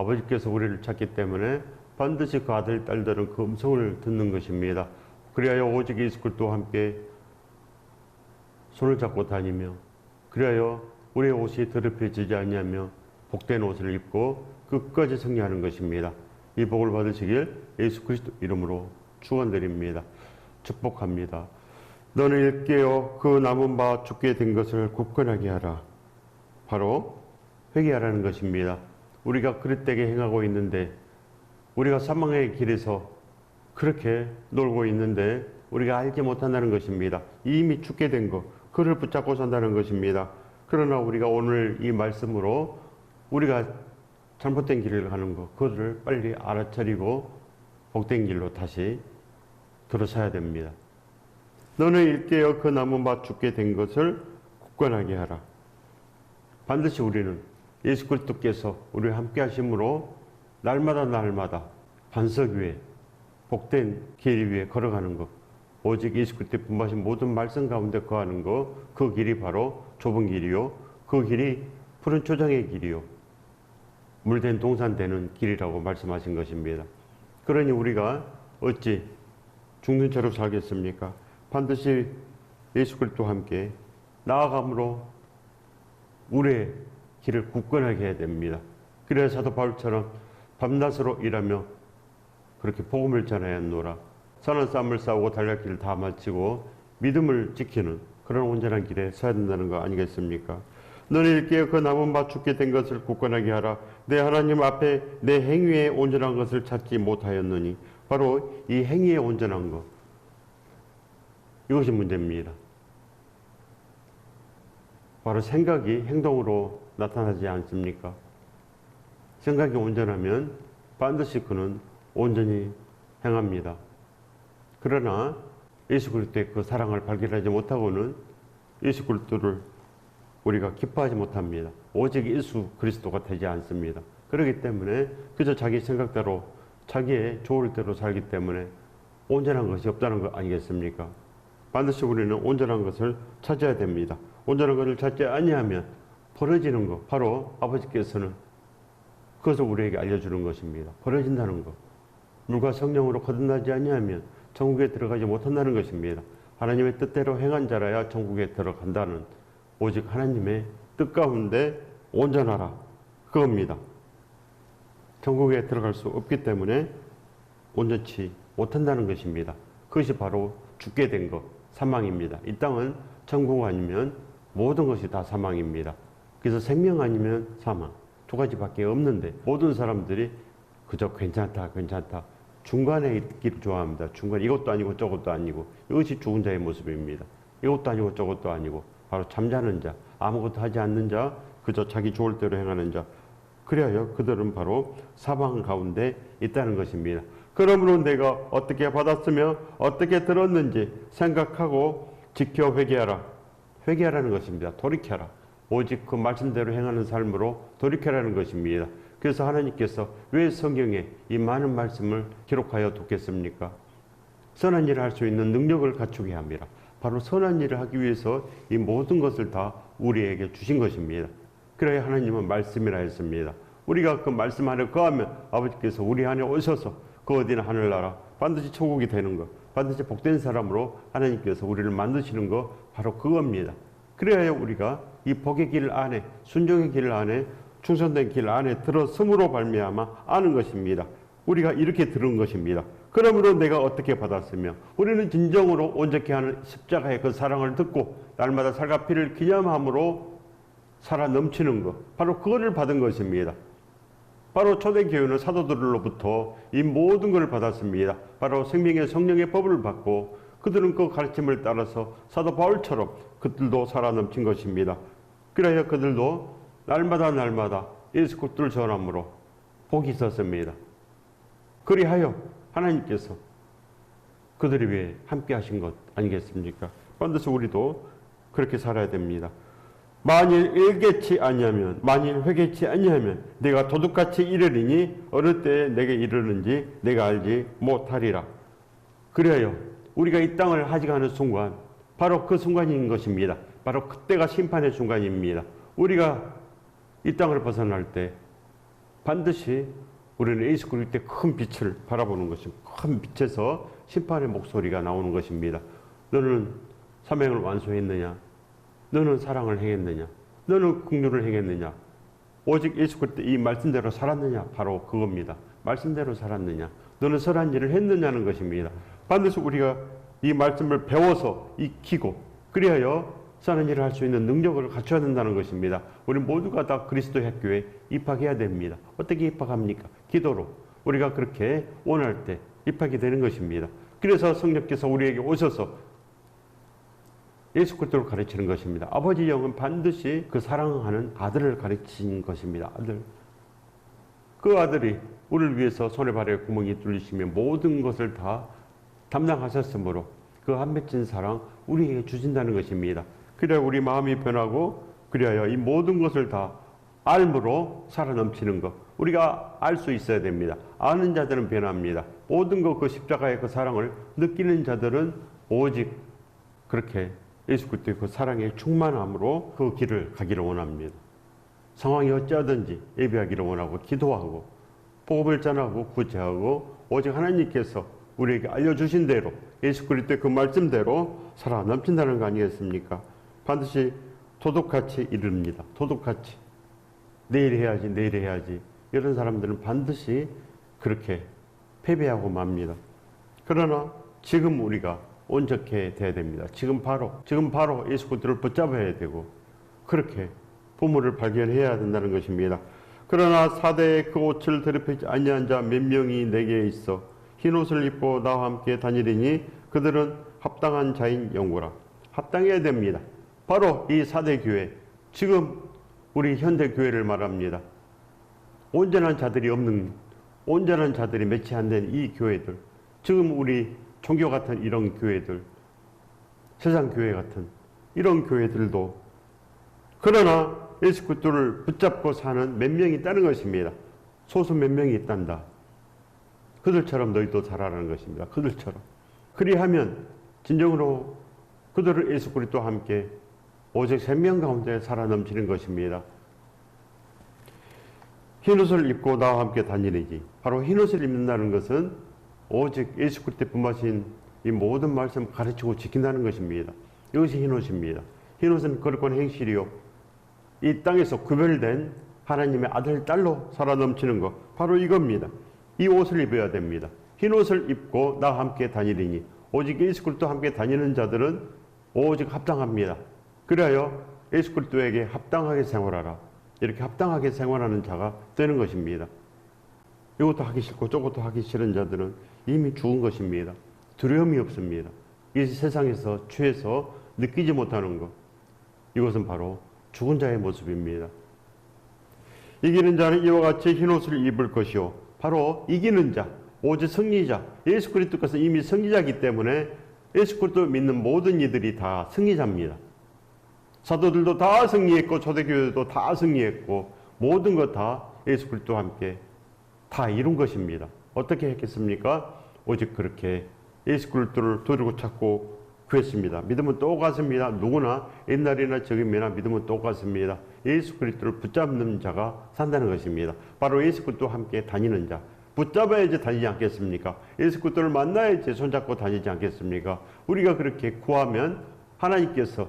아버지께서 우리를 찾기 때문에 반드시 그 아들, 딸들은 그 음성을 듣는 것입니다. 그리하여 오직 예수 그리스도와 함께 손을 잡고 다니며, 그리하여 우리의 옷이 더럽혀지지 아니하며 복된 옷을 입고 끝까지 승리하는 것입니다. 이 복을 받으시길 예수 그리스도 이름으로 축원드립니다. 축복합니다. 너는 일깨어 그 남은 바 죽게 된 것을 굳건하게 하라. 바로 회개하라는 것입니다. 우리가 그릇되게 행하고 있는데, 우리가 사망의 길에서 그렇게 놀고 있는데 우리가 알지 못한다는 것입니다. 이미 죽게 된 것, 그를 붙잡고 산다는 것입니다. 그러나 우리가 오늘 이 말씀으로 우리가 잘못된 길을 가는 것, 그것을 빨리 알아차리고 복된 길로 다시 들어서야 됩니다. 너는 일깨어 그 남은 바 죽게 된 것을 굳건하게 하라. 반드시 우리는 예수 그리스도께서 우리와 함께 하심으로 날마다 반석 위에 복된 길 위에 걸어가는 것, 오직 예수 그리스도의 분부하신 모든 말씀 가운데 거하는 것, 그 길이 바로 좁은 길이요, 그 길이 푸른 초장의 길이요, 물된 동산 되는 길이라고 말씀하신 것입니다. 그러니 우리가 어찌 죽는 채로 살겠습니까? 반드시 예수 그리스도와 함께 나아감으로 우리의 길을 굳건하게 해야 됩니다. 그래야 사도 바울처럼 밤낮으로 일하며 그렇게 복음을 전하였노라. 선한 싸움을 싸우고 달릴 길을 다 마치고 믿음을 지키는 그런 온전한 길에 서야 된다는 거 아니겠습니까? 너는 일깨어 그 남은 바 죽게 된 것을 굳건하게 하라. 내 하나님 앞에 내 행위에 온전한 것을 찾지 못하였느니, 바로 이 행위에 온전한 것, 이것이 문제입니다. 바로 생각이 행동으로 나타나지 않습니까? 생각이 온전하면 반드시 그는 온전히 행합니다. 그러나 예수 그리스도의 그 사랑을 발견하지 못하고는 예수 그리스도를 우리가 기뻐하지 못합니다. 오직 예수 그리스도가 되지 않습니다. 그렇기 때문에 그저 자기 생각대로, 자기의 좋을 대로 살기 때문에 온전한 것이 없다는 거 아니겠습니까? 반드시 우리는 온전한 것을 찾아야 됩니다. 온전한 것을 찾지 아니하면 벌어지는 것, 바로 아버지께서는 그것을 우리에게 알려주는 것입니다. 벌어진다는 것. 물과 성령으로 거듭나지 아니하면 천국에 들어가지 못한다는 것입니다. 하나님의 뜻대로 행한 자라야 천국에 들어간다는, 오직 하나님의 뜻 가운데 온전하라, 그겁니다. 천국에 들어갈 수 없기 때문에 온전치 못한다는 것입니다. 그것이 바로 죽게 된 것, 사망입니다. 이 땅은 천국 아니면 모든 것이 다 사망입니다. 그래서 생명 아니면 사망, 두 가지밖에 없는데 모든 사람들이 그저 괜찮다 중간에 있기를 좋아합니다. 중간, 이것도 아니고 저것도 아니고, 이것이 죽은 자의 모습입니다. 이것도 아니고 저것도 아니고, 바로 잠자는 자, 아무것도 하지 않는 자, 그저 자기 좋을 대로 행하는 자, 그래야 그들은 바로 사망 가운데 있다는 것입니다. 그러므로 내가 어떻게 받았으며 어떻게 들었는지 생각하고 지켜 회개하라. 회개하라는 것입니다. 돌이켜라. 오직 그 말씀대로 행하는 삶으로 돌이켜라는 것입니다. 그래서 하나님께서 왜 성경에 이 많은 말씀을 기록하여 두겠습니까? 선한 일을 할 수 있는 능력을 갖추게 합니다. 바로 선한 일을 하기 위해서 이 모든 것을 다 우리에게 주신 것입니다. 그래야 하나님은 말씀이라 했습니다. 우리가 그 말씀 안에 거하면 아버지께서 우리 안에 오셔서 그 어디나 하늘나라, 반드시 천국이 되는 것, 반드시 복된 사람으로 하나님께서 우리를 만드시는 것, 바로 그겁니다. 그래야 우리가 이 복의 길 안에, 순종의 길 안에, 충성된 길 안에 들어섬으로 말미암아 아는 것입니다. 우리가 이렇게 들은 것입니다. 그러므로 내가 어떻게 받았으며, 우리는 진정으로 온전케 하는 십자가의 그 사랑을 듣고 날마다 살과 피를 기념함으로 살아 넘치는 것, 바로 그거를 받은 것입니다. 바로 초대교회는 사도들로부터 이 모든 것을 받았습니다. 바로 생명의 성령의 법을 받고 그들은 그 가르침을 따라서 사도 바울처럼 그들도 살아 넘친 것입니다. 그래야 그들도 날마다 예수 그리스도를 전함으로 복이 있었습니다. 그리하여 하나님께서 그들을 위해 함께 하신 것 아니겠습니까? 반드시 우리도 그렇게 살아야 됩니다. 만일 회개치 아니하면 내가 도둑같이 이르리니 어느 때에 내게 이르는지 내가 알지 못하리라. 그래요, 우리가 이 땅을 하직하는 순간, 바로 그 순간인 것입니다. 바로 그때가 심판의 순간입니다. 우리가 이 땅을 벗어날 때 반드시 우리는 예수 그리스도의 큰 빛을 바라보는 것입니다. 큰 빛에서 심판의 목소리가 나오는 것입니다. 너는 사명을 완수했느냐? 너는 사랑을 행했느냐? 너는 긍휼을 행했느냐? 오직 예수 그리스도 이 말씀대로 살았느냐? 바로 그겁니다. 말씀대로 살았느냐? 너는 선한 일을 했느냐는 것입니다. 반드시 우리가 이 말씀을 배워서 익히고 그리하여 선한 일을 할 수 있는 능력을 갖춰야 된다는 것입니다. 우리 모두가 다 그리스도의 학교에 입학해야 됩니다. 어떻게 입학합니까? 기도로. 우리가 그렇게 원할 때 입학이 되는 것입니다. 그래서 성령께서 우리에게 오셔서 예수 그리스도를 가르치는 것입니다. 아버지 영은 반드시 그 사랑하는 아들을 가르친 것입니다. 아들. 그 아들이 우리를 위해서 손에 발에 구멍이 뚫리시며 모든 것을 다 담당하셨으므로 그 한 맺힌 사랑 우리에게 주신다는 것입니다. 그래야 우리 마음이 변하고 그리하여 이 모든 것을 다 알므로 살아 넘치는 것. 우리가 알 수 있어야 됩니다. 아는 자들은 변합니다. 모든 것 그 십자가의 그 사랑을 느끼는 자들은 오직 그렇게 예수 그리스도의 그 사랑의 충만함으로 그 길을 가기를 원합니다. 상황이 어찌하든지 예배하기를 원하고 기도하고 복음을 전하고 구제하고 오직 하나님께서 우리에게 알려주신 대로 예수 그리스도의 그 말씀대로 살아 넘친다는 거 아니겠습니까? 반드시 도둑같이 이릅니다. 도둑같이 내일 해야지 이런 사람들은 반드시 그렇게 패배하고 맙니다. 그러나 지금 우리가 온전케 돼야 됩니다. 지금 바로 예수 그리스도를 붙잡아야 되고 그렇게 부모를 발견해야 된다는 것입니다. 그러나 사대에 그 옷을 더럽히지 아니한 자 몇 명이 내게 있어 흰 옷을 입고 나와 함께 다니리니 그들은 합당한 자인 영구라. 합당해야 됩니다. 바로 이 사대 교회, 지금 우리 현대 교회를 말합니다. 온전한 자들이 매치 안 된 이 교회들, 지금 우리 종교 같은 이런 교회들, 세상 교회 같은 이런 교회들도 그러나 예수 그리스도를 붙잡고 사는 몇 명이 있다는 것입니다. 소수 몇 명이 있단다. 그들처럼 너희도 살아라는 것입니다. 그들처럼. 그리하면 진정으로 그들을 예수 그리스도와 함께 오직 생명 가운데 살아 넘치는 것입니다. 흰옷을 입고 나와 함께 다니리지. 바로 흰옷을 입는다는 것은 오직 예수 그리스도의 분마신 이 모든 말씀 가르치고 지킨다는 것입니다. 이것이 흰옷입니다. 흰옷은 거룩한 행실이요 이 땅에서 구별된 하나님의 아들, 딸로 살아 넘치는 것, 바로 이겁니다. 이 옷을 입어야 됩니다. 흰옷을 입고 나와 함께 다니리니 오직 예수 그리스도와 함께 다니는 자들은 오직 합당합니다. 그래야 예수 그리스도에게 합당하게 생활하라. 이렇게 합당하게 생활하는 자가 되는 것입니다. 이것도 하기 싫고 저것도 하기 싫은 자들은 이미 죽은 것입니다. 두려움이 없습니다. 이 세상에서 취해서 느끼지 못하는 것, 이것은 바로 죽은 자의 모습입니다. 이기는 자는 이와 같이 흰옷을 입을 것이요 바로 이기는 자, 오직 승리자, 예수 그리스도께서 이미 승리자이기 때문에 예수 그리스도 믿는 모든 이들이 다 승리자입니다. 사도들도 다 승리했고 초대교회도 다 승리했고 모든 것 다 예수 그리스도와 함께 다 이룬 것입니다. 어떻게 했겠습니까? 오직 그렇게 예수 그리스도를 도리고 찾고 구했습니다. 믿음은 똑같습니다. 누구나 옛날이나 지금이나 믿음은 똑같습니다. 예수 그리스도를 붙잡는 자가 산다는 것입니다. 바로 예수 그리스도와 함께 다니는 자. 붙잡아야지 다니지 않겠습니까? 예수 그리스도를 만나야지 손잡고 다니지 않겠습니까? 우리가 그렇게 구하면 하나님께서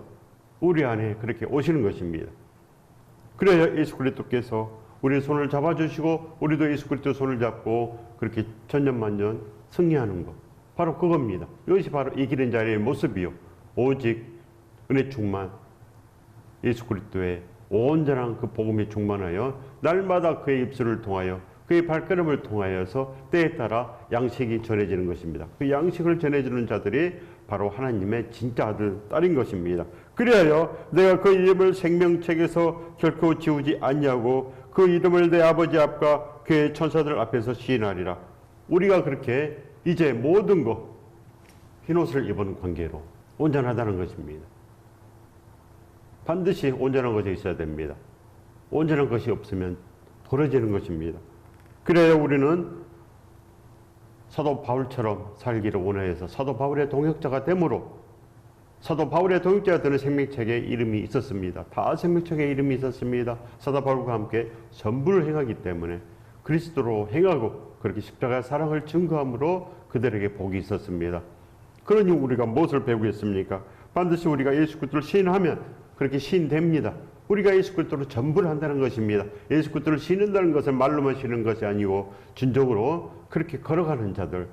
우리 안에 그렇게 오시는 것입니다. 그래야 예수 그리스도께서 우리의 손을 잡아주시고 우리도 예수 그리스도 손을 잡고 그렇게 천년만년 승리하는 것. 바로 그겁니다. 이것이 바로 이기는 자의 모습이요. 오직 은혜 충만 예수 그리스도의 온전한 그 복음이 충만하여 날마다 그의 입술을 통하여 그의 발걸음을 통하여서 때에 따라 양식이 전해지는 것입니다. 그 양식을 전해주는 자들이 바로 하나님의 진짜 아들, 딸인 것입니다. 그리하여 내가 그 이름을 생명책에서 결코 지우지 않냐고 그 이름을 내 아버지 앞과 그의 천사들 앞에서 시인하리라. 우리가 그렇게 이제 모든 것 흰옷을 입은 관계로 온전하다는 것입니다. 반드시 온전한 것이 있어야 됩니다. 온전한 것이 없으면 벌어지는 것입니다. 그래야 우리는 사도 바울처럼 살기를 원하여서 사도 바울의 동역자가 되므로 사도 바울의 동역자가 되는 생명책에 이름이 있었습니다. 다 생명책에 이름이 있었습니다. 사도 바울과 함께 전부를 행하기 때문에 그리스도로 행하고 그렇게 십자가의 사랑을 증거함으로 그들에게 복이 있었습니다. 그러니 우리가 무엇을 배우겠습니까? 반드시 우리가 예수 그리스도를 시인하면 그렇게 시인됩니다. 우리가 예수 그리스도로 전부를 한다는 것입니다. 예수 그리스도를 신는다는 것은 말로만 신는 것이 아니고 진정으로 그렇게 걸어가는 자들,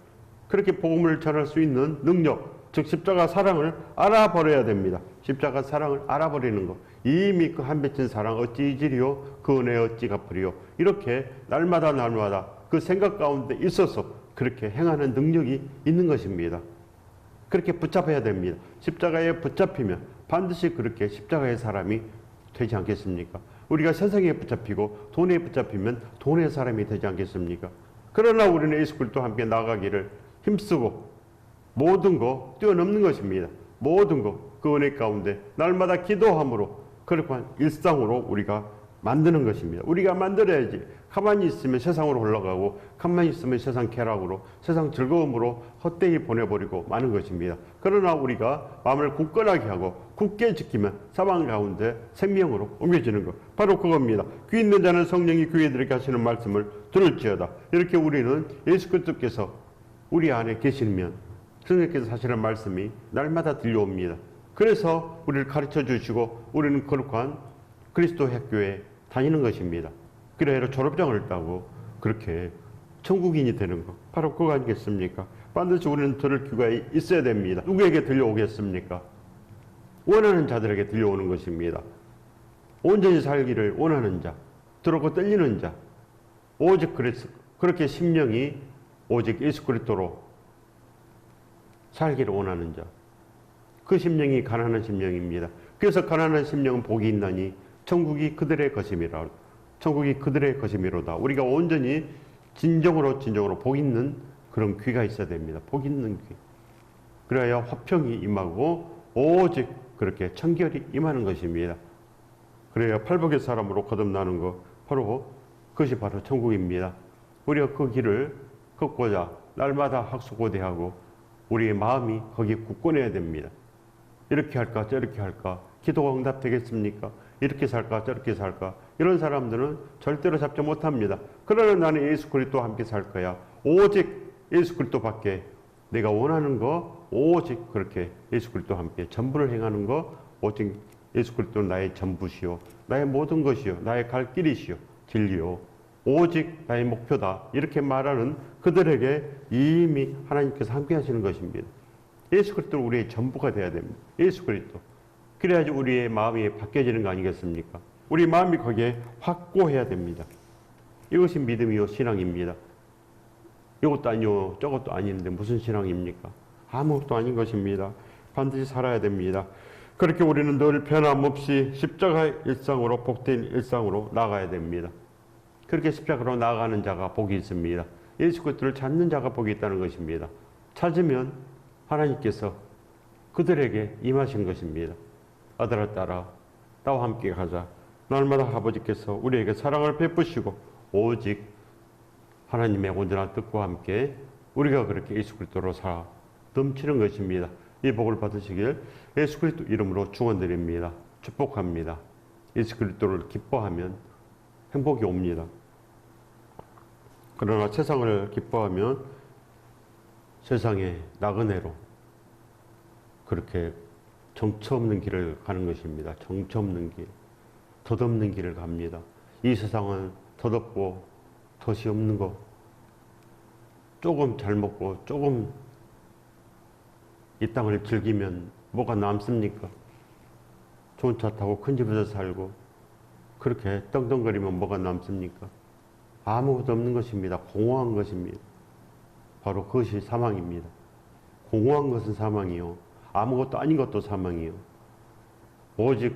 그렇게 복음을 전할 수 있는 능력, 즉 십자가 사랑을 알아버려야 됩니다. 십자가 사랑을 알아버리는 것. 이미 그 한 맺힌 사랑 어찌 잊으리요, 그 은혜 어찌 갚으리요. 이렇게 날마다 그 생각 가운데 있어서 그렇게 행하는 능력이 있는 것입니다. 그렇게 붙잡아야 됩니다. 십자가에 붙잡히면 반드시 그렇게 십자가의 사람이 되지 않겠습니까? 우리가 세상에 붙잡히고 돈에 붙잡히면 돈의 사람이 되지 않겠습니까? 그러나 우리는 예수 그리스도와 함께 나가기를 힘쓰고 모든 거 뛰어넘는 것입니다. 모든 거 그 은혜 가운데 날마다 기도함으로 그렇게 일상으로 우리가 만드는 것입니다. 우리가 만들어야지. 가만히 있으면 세상으로 올라가고 가만히 있으면 세상 쾌락으로, 세상 즐거움으로 헛되이 보내버리고 마는 것입니다. 그러나 우리가 마음을 굳건하게 하고 굳게 지키면 사방 가운데 생명으로 옮겨지는 것, 바로 그겁니다. 귀 있는 자는 성령이 교회들에게 하시는 말씀을 들을지어다. 이렇게 우리는 예수 그리스도께서 우리 안에 계시면 성령께서 하시는 말씀이 날마다 들려옵니다. 그래서 우리를 가르쳐 주시고 우리는 거룩한 그리스도 학교에 다니는 것입니다. 그래야 졸업장을 따고 그렇게 천국인이 되는 것, 바로 그거 아니겠습니까? 반드시 우리는 들을 귀가 있어야 됩니다. 누구에게 들려오겠습니까? 원하는 자들에게 들려오는 것입니다. 온전히 살기를 원하는 자, 들었고 떨리는 자, 오직 그렇게 심령이 오직 예수 그리스도로 살기를 원하는 자, 그 심령이 가난한 심령입니다. 그래서 가난한 심령은 복이 있나니 천국이 그들의 것임이라. 천국이 그들의 것임이로다. 우리가 온전히 진정으로 복 있는 그런 귀가 있어야 됩니다. 복 있는 귀. 그래야 화평이 임하고 오직 그렇게 청결이 임하는 것입니다. 그래야 팔복의 사람으로 거듭나는 것, 그것이 바로 천국입니다. 우리가 그 길을 걷고자 날마다 학수고대하고 우리의 마음이 거기에 굳건해야 됩니다. 이렇게 할까 저렇게 할까, 기도가 응답되겠습니까? 이렇게 살까 저렇게 살까, 이런 사람들은 절대로 잡지 못합니다. 그러나 나는 예수 그리스도와 함께 살 거야. 오직 예수 그리스도밖에 내가 원하는 거, 오직 그렇게 예수 그리스도와 함께 전부를 행하는 거, 오직 예수 그리스도는 나의 전부시요, 나의 모든 것이요, 나의 갈 길이시요, 진리요, 오직 나의 목표다. 이렇게 말하는 그들에게 이미 하나님께서 함께 하시는 것입니다. 예수 그리스도는 우리의 전부가 되어야 됩니다. 예수 그리스도. 그래야지 우리의 마음이 바뀌어지는 거 아니겠습니까? 우리 마음이 거기에 확고해야 됩니다. 이것이 믿음이요 신앙입니다. 이것도 아니요 저것도 아닌데 무슨 신앙입니까? 아무것도 아닌 것입니다. 반드시 살아야 됩니다. 그렇게 우리는 늘 변함없이 십자가의 일상으로, 복된 일상으로 나가야 됩니다. 그렇게 십자가로 나아가는 자가 복이 있습니다. 예수 그리스도를 찾는 자가 복이 있다는 것입니다. 찾으면 하나님께서 그들에게 임하신 것입니다. 아들아 딸아 나와 함께 가자. 날마다 아버지께서 우리에게 사랑을 베푸시고 오직 하나님의 온전한 뜻과 함께 우리가 그렇게 예수 그리스도로 살아 넘치는 것입니다. 이 복을 받으시길 예수 그리스도 이름으로 축원드립니다. 축복합니다. 예수 그리스도를 기뻐하면 행복이 옵니다. 그러나 세상을 기뻐하면 세상의 나그네로 그렇게 정처 없는 길을 가는 것입니다. 정처 없는 길, 덧없는 길을 갑니다. 이 세상은 덧없고 덧이 없는 거, 조금 잘 먹고 조금 이 땅을 즐기면 뭐가 남습니까? 좋은 차 타고 큰 집에서 살고 그렇게 떵떵거리면 뭐가 남습니까? 아무것도 없는 것입니다. 공허한 것입니다. 바로 그것이 사망입니다. 공허한 것은 사망이요, 아무것도 아닌 것도 사망이요, 오직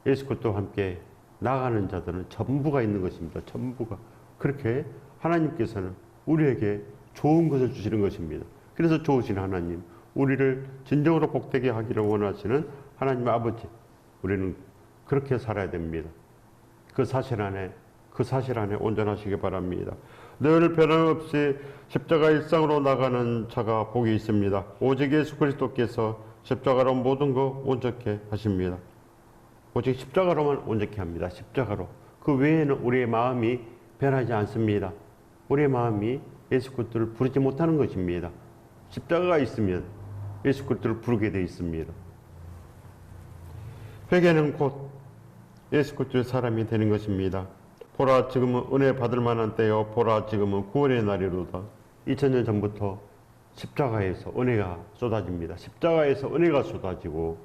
예수 그리스도와 함께 나가는 자들은 전부가 있는 것입니다. 전부가. 그렇게 하나님께서는 우리에게 좋은 것을 주시는 것입니다. 그래서 좋으신 하나님, 우리를 진정으로 복되게 하기를 원하시는 하나님 아버지, 우리는 그렇게 살아야 됩니다. 그 사실 안에 온전하시기 바랍니다. 늘 변함없이 십자가 일상으로 나가는 자가 복이 있습니다. 오직 예수 그리스도께서 십자가로 모든 거 온전케 하십니다. 오직 십자가로만 온전케 합니다. 십자가로. 그 외에는 우리의 마음이 변하지 않습니다. 우리의 마음이 예수 그리스도를 부르지 못하는 것입니다. 십자가가 있으면 예수 그리스도를 부르게 되어 있습니다. 회개는 곧 예수 그리스도의 사람이 되는 것입니다. 보라 지금은 은혜 받을 만한 때요 보라 지금은 구원의 날이로다. 2000년 전부터 십자가에서 은혜가 쏟아집니다. 십자가에서 은혜가 쏟아지고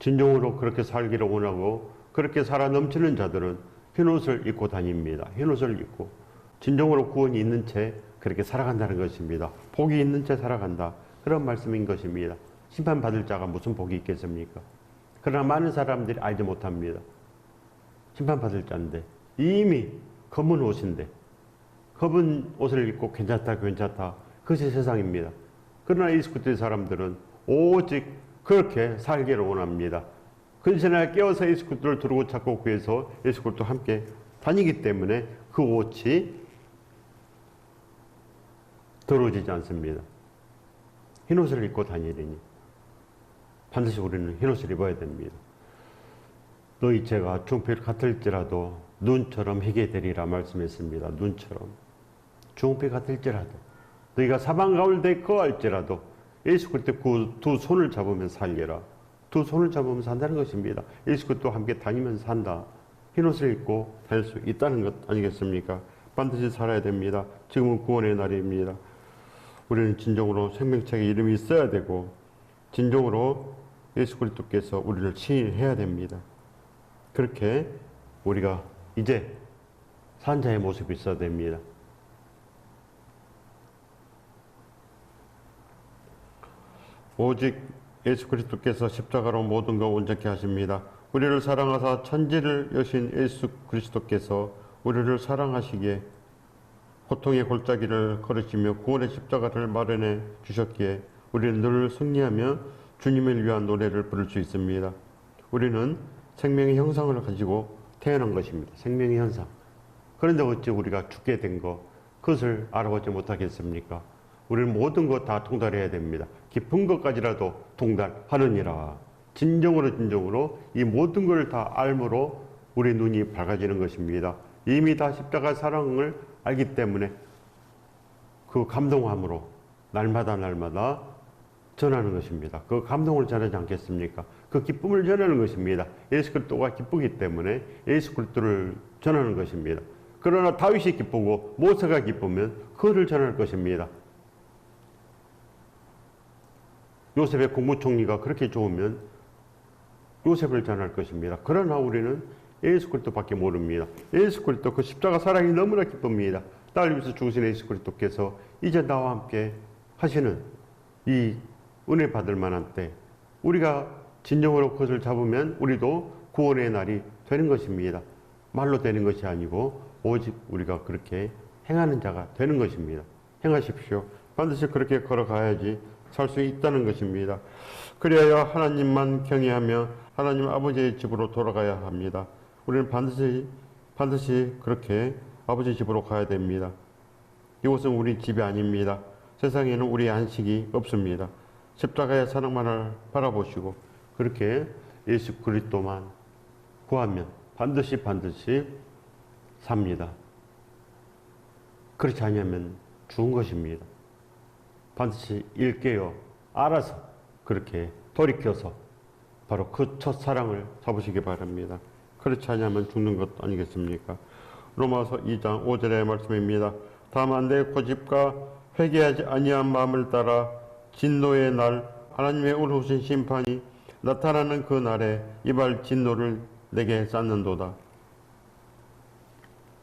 진정으로 그렇게 살기를 원하고 그렇게 살아 넘치는 자들은 흰옷을 입고 다닙니다. 흰옷을 입고 진정으로 구원이 있는 채 그렇게 살아간다는 것입니다. 복이 있는 채 살아간다. 그런 말씀인 것입니다. 심판받을 자가 무슨 복이 있겠습니까? 그러나 많은 사람들이 알지 못합니다. 심판받을 자인데 이미 검은 옷인데 검은 옷을 입고 괜찮다 그것이 세상입니다. 그러나 예수 그리스도의 사람들은 오직 그렇게 살기를 원합니다. 근신에 깨어서 예수 그리스도를 두르고 찾고 구해서 예수 그리스도와 함께 다니기 때문에 그 옷이 더러워지지 않습니다. 흰옷을 입고 다니리니 반드시 우리는 흰옷을 입어야 됩니다. 너희 죄가 중필 같을지라도 눈처럼 희게 되리라 말씀했습니다. 눈처럼 중필 같을지라도 너희가 사방 가운데 거할지라도 예수 그리스도 두 손을 잡으면 살리라. 두 손을 잡으면 산다는 것입니다. 예수 그리스도와 함께 다니면서 산다. 흰옷을 입고 다닐 수 있다는 것 아니겠습니까? 반드시 살아야 됩니다. 지금은 구원의 날입니다. 우리는 진정으로 생명책에 이름이 있어야 되고 진정으로 예수 그리스도께서 우리를 칭의해야 됩니다. 그렇게 우리가 이제 산자의 모습이 있어야 됩니다. 오직 예수 그리스도께서 십자가로 모든 것 온전케 하십니다. 우리를 사랑하사 천지를 여신 예수 그리스도께서 우리를 사랑하시기에 고통의 골짜기를 걸으시며 구원의 십자가를 마련해 주셨기에 우리는 늘 승리하며 주님을 위한 노래를 부를 수 있습니다. 우리는 생명의 형상을 가지고 태어난 것입니다. 생명의 형상. 그런데 어찌 우리가 죽게 된 것, 그것을 알아보지 못하겠습니까? 우리는 모든 것 다 통달해야 됩니다. 깊은 것까지라도 통달하느니라. 진정으로 이 모든 걸 다 알므로 우리 눈이 밝아지는 것입니다. 이미 다 십자가 사랑을 알기 때문에 그 감동함으로 날마다 전하는 것입니다. 그 감동을 전하지 않겠습니까? 그 기쁨을 전하는 것입니다. 예수 그리스도가 기쁘기 때문에 예수 그리스도를 전하는 것입니다. 그러나 다윗이 기쁘고 모세가 기쁘면 그를 전할 것입니다. 요셉의 국무총리가 그렇게 좋으면 요셉을 전할 것입니다. 그러나 우리는 예수 그리스도밖에 모릅니다. 예수 그리스도 그 십자가 사랑이 너무나 기쁩니다. 나를 위해서 죽으신 예수 그리스도께서 이제 나와 함께 하시는 이 은혜 받을 만한 때 우리가 진정으로 그것을 잡으면 우리도 구원의 날이 되는 것입니다. 말로 되는 것이 아니고 오직 우리가 그렇게 행하는 자가 되는 것입니다. 행하십시오. 반드시 그렇게 걸어가야지 살 수 있다는 것입니다. 그래야 하나님만 경외하며 하나님 아버지의 집으로 돌아가야 합니다. 우리는 반드시 그렇게 아버지 집으로 가야 됩니다. 이곳은 우리 집이 아닙니다. 세상에는 우리 안식이 없습니다. 십자가의 사랑만을 바라보시고 그렇게 예수 그리스도만 구하면 반드시 삽니다. 그렇지 않으면 죽은 것입니다. 반드시 일깨어 알아서 그렇게 돌이켜서 바로 그 첫사랑을 잡으시기 바랍니다. 그렇지 않으면 죽는 것 아니겠습니까? 로마서 2장 5절의 말씀입니다. 다만 내 고집과 회개하지 아니한 마음을 따라 진노의 날 하나님의 의로우신 심판이 나타나는 그 날에 이발 진노를 내게 쌓는도다.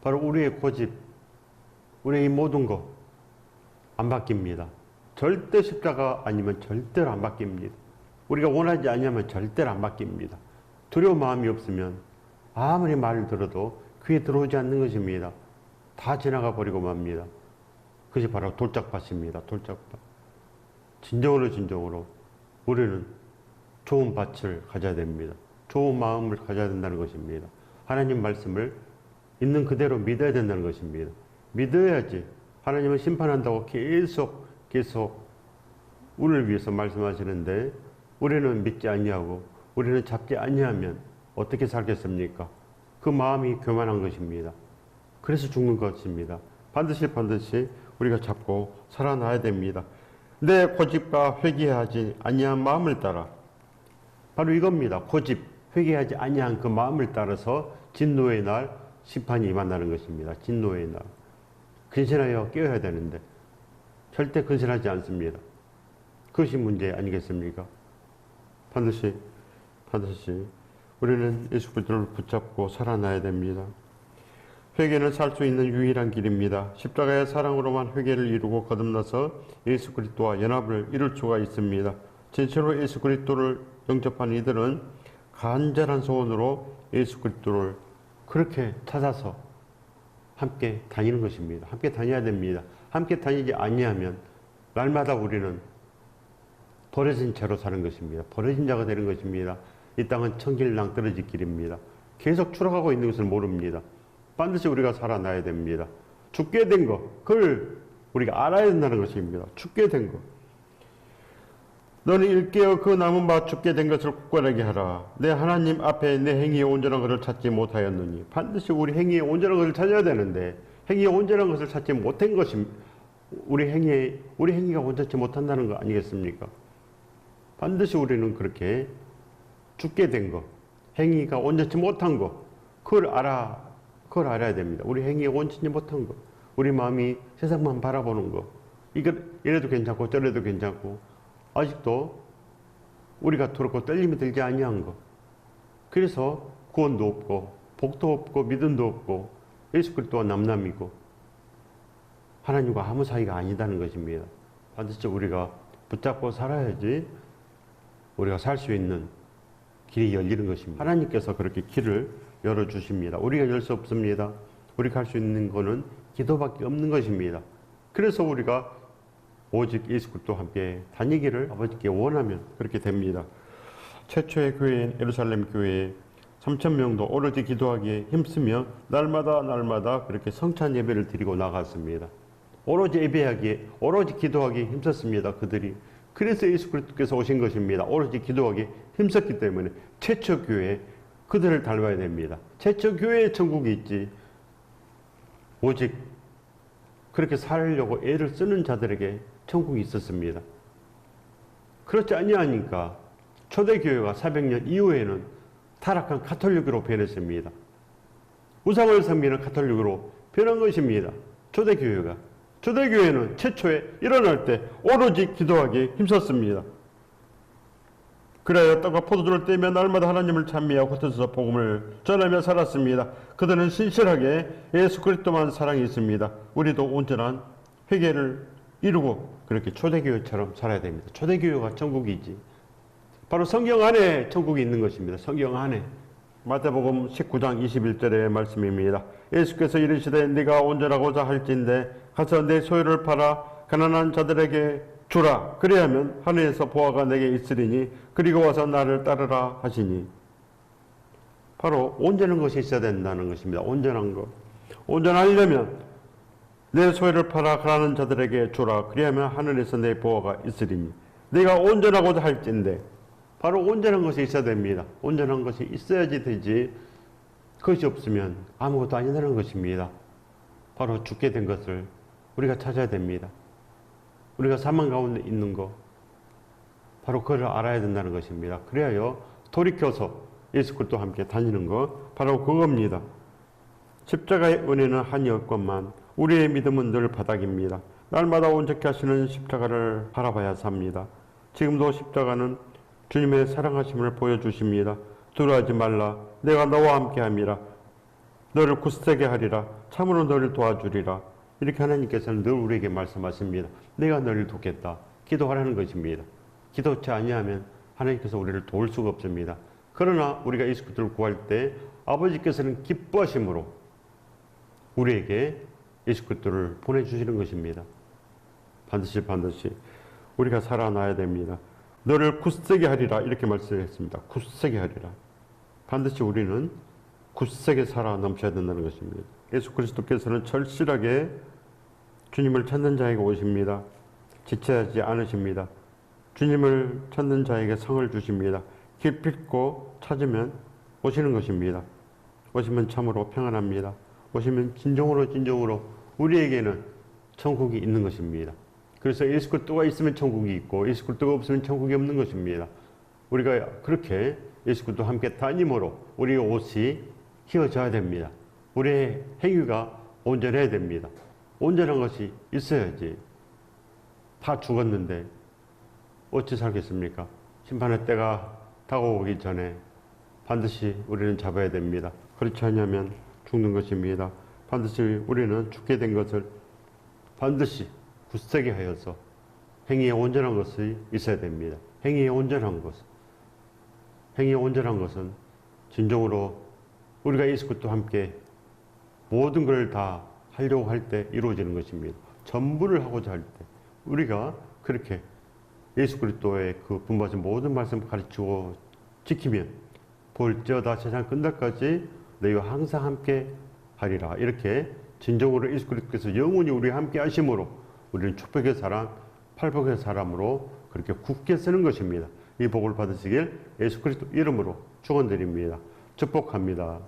바로 우리의 고집, 우리의 이 모든 것 안 바뀝니다. 절대 십자가 아니면 절대로 안 바뀝니다. 우리가 원하지 않으면 절대로 안 바뀝니다. 두려운 마음이 없으면 아무리 말을 들어도 귀에 들어오지 않는 것입니다. 다 지나가 버리고 맙니다. 그것이 바로 돌짝밭입니다. 돌짝밭. 진정으로 우리는 좋은 밭을 가져야 됩니다. 좋은 마음을 가져야 된다는 것입니다. 하나님 말씀을 있는 그대로 믿어야 된다는 것입니다. 믿어야지 하나님은 심판한다고 계속 우리를 위해서 말씀하시는데 우리는 믿지 아니하고 우리는 잡지 아니하면 어떻게 살겠습니까? 그 마음이 교만한 것입니다. 그래서 죽는 것입니다. 반드시 우리가 잡고 살아나야 됩니다. 내 고집과 회개하지 아니한 마음을 따라, 바로 이겁니다. 고집, 회개하지 아니한 그 마음을 따라서 진노의 날 심판이 임한다는 것입니다. 진노의 날. 근신하여 깨어야 되는데 절대 근신하지 않습니다. 그것이 문제 아니겠습니까? 반드시 우리는 예수 그리스도를 붙잡고 살아나야 됩니다. 회개는 살 수 있는 유일한 길입니다. 십자가의 사랑으로만 회개를 이루고 거듭나서 예수 그리스도와 연합을 이룰 수가 있습니다. 진실로 예수 그리스도를 영접한 이들은 간절한 소원으로 예수 그리스도를 그렇게 찾아서 함께 다니는 것입니다. 함께 다녀야 됩니다. 함께 다니지 아니하면 날마다 우리는 버려진 채로 사는 것입니다. 버려진 자가 되는 것입니다. 이 땅은 천길 낭떠러지 길입니다. 계속 추락하고 있는 것을 모릅니다. 반드시 우리가 살아나야 됩니다. 죽게 된 것, 그걸 우리가 알아야 된다는 것입니다. 죽게 된 것. 너는 일깨어 그 남은 바 죽게 된 것을 굳건하게 하라. 내 하나님 앞에 내 행위의 온전한 것을 찾지 못하였느니. 반드시 우리 행위의 온전한 것을 찾아야 되는데 행위의 온전한 것을 찾지 못한 것이 우리 행위가 온전치 못한다는 거 아니겠습니까? 반드시 우리는 그렇게 죽게 된 것, 행위가 온전치 못한 것, 그걸 알아야 됩니다. 우리 행위가 온전치 못한 것, 우리 마음이 세상만 바라보는 것, 이래도 괜찮고 저래도 괜찮고 아직도 우리가 두렵고 떨림이 들지 아니한 것, 그래서 구원도 없고 복도 없고 믿음도 없고 예수 그리스도와 남남이고 하나님과 아무 사이가 아니다는 것입니다. 반드시 우리가 붙잡고 살아야지 우리가 살 수 있는 길이 열리는 것입니다. 하나님께서 그렇게 길을 열어주십니다. 우리가 열 수 없습니다. 우리가 할 수 있는 것은 기도밖에 없는 것입니다. 그래서 우리가 오직 예수 그리스도와 함께 다니기를 아버지께 원하면 그렇게 됩니다. 최초의 교회인 예루살렘 교회에 3,000명도 오로지 기도하기에 힘쓰며 날마다 그렇게 성찬 예배를 드리고 나갔습니다. 오로지 예배하기에, 오로지 기도하기에 힘썼습니다. 그들이. 그래서 예수 그리스도께서 오신 것입니다. 오로지 기도하기에 힘썼기 때문에 최초 교회, 그들을 닮아야 됩니다. 최초 교회에 천국이 있지. 오직 그렇게 살려고 애를 쓰는 자들에게 천국이 있었습니다. 그렇지 아니하니까 초대교회가 400년 이후에는 타락한 가톨릭으로 변했습니다. 우상을 섬기는 가톨릭으로 변한 것입니다. 초대교회가. 초대교회는 최초에 일어날 때 오로지 기도하기에 힘썼습니다. 그래야 떡과 포도주를 떼며 날마다 하나님을 찬미하고 흩어져서 복음을 전하며 살았습니다. 그들은 신실하게 예수 그리스도만 사랑이 있습니다. 우리도 온전한 회개를 이루고 그렇게 초대교회처럼 살아야 됩니다. 초대교회가 천국이지. 바로 성경 안에 천국이 있는 것입니다. 성경 안에. 마태복음 19장 21절의 말씀입니다. 예수께서 이르시되 네가 온전하고자 할진대 가서 내 소유를 팔아 가난한 자들에게 주라. 그리하면 하늘에서 보화가 내게 있으리니 그리고 와서 나를 따르라 하시니. 바로 온전한 것이 있어야 된다는 것입니다. 온전한 것. 온전하려면 내 소유를 팔아 가난한 자들에게 주라. 그리하면 하늘에서 내 보화가 있으리니. 내가 온전하고자 할진대. 바로 온전한 것이 있어야 됩니다. 온전한 것이 있어야지 되지. 그것이 없으면 아무것도 아니라는 것입니다. 바로 죽게 된 것을 우리가 찾아야 됩니다. 우리가 사망 가운데 있는 것, 바로 그걸 알아야 된다는 것입니다. 그래야 돌이켜서 예수 그리스도와 함께 다니는 것, 바로 그겁니다. 십자가의 은혜는 한이 없건만 우리의 믿음은 늘 바닥입니다. 날마다 온전케 하시는 십자가를 바라봐야 삽니다. 지금도 십자가는 주님의 사랑하심을 보여주십니다. 두려워하지 말라. 내가 너와 함께함이라. 너를 굳세게 하리라. 참으로 너를 도와주리라. 이렇게 하나님께서는 늘 우리에게 말씀하십니다. 내가 너를 돕겠다. 기도하라는 것입니다. 기도치 아니하면 하나님께서 우리를 도울 수가 없습니다. 그러나 우리가 예수 그리스도를 구할 때 아버지께서는 기뻐하심으로 우리에게 예수 그리스도를 보내주시는 것입니다. 반드시 우리가 살아나야 됩니다. 너를 굳세게 하리라 이렇게 말씀했습니다. 굳세게 하리라. 반드시 우리는 굳세게 살아 넘쳐야 된다는 것입니다. 예수 그리스도께서는 절실하게 주님을 찾는 자에게 오십니다. 지체하지 않으십니다. 주님을 찾는 자에게 성을 주십니다. 깊고 찾으면 오시는 것입니다. 오시면 참으로 평안합니다. 보시면 진정으로 우리에게는 천국이 있는 것입니다. 그래서 예수 그리스도가 있으면 천국이 있고 예수 그리스도가 없으면 천국이 없는 것입니다. 우리가 그렇게 예수 그리스도와 함께 다님으로 우리의 옷이 휘어져야 됩니다. 우리의 행위가 온전해야 됩니다. 온전한 것이 있어야지. 다 죽었는데 어찌 살겠습니까? 심판의 때가 다가오기 전에 반드시 우리는 잡아야 됩니다. 그렇지 않으면 죽는 것입니다. 반드시 우리는 죽게 된 것을 반드시 굳세게 하여서 행위에 온전한 것이 있어야 됩니다. 행위에 온전한 것은 진정으로 우리가 예수 그리스도와 함께 모든 걸 다 하려고 할 때 이루어지는 것입니다. 전부를 하고자 할 때 우리가 그렇게 예수 그리스도의 그 분부하신 모든 말씀을 가르치고 지키면 볼지어다 세상 끝날까지 너희와 항상 함께 하리라. 이렇게 진정으로 예수 그리스도께서 영원히 우리와 함께 하심으로 우리는 축복의 사람, 팔복의 사람으로 그렇게 굳게 쓰는 것입니다. 이 복을 받으시길 예수 그리스도 이름으로 축원드립니다. 축복합니다.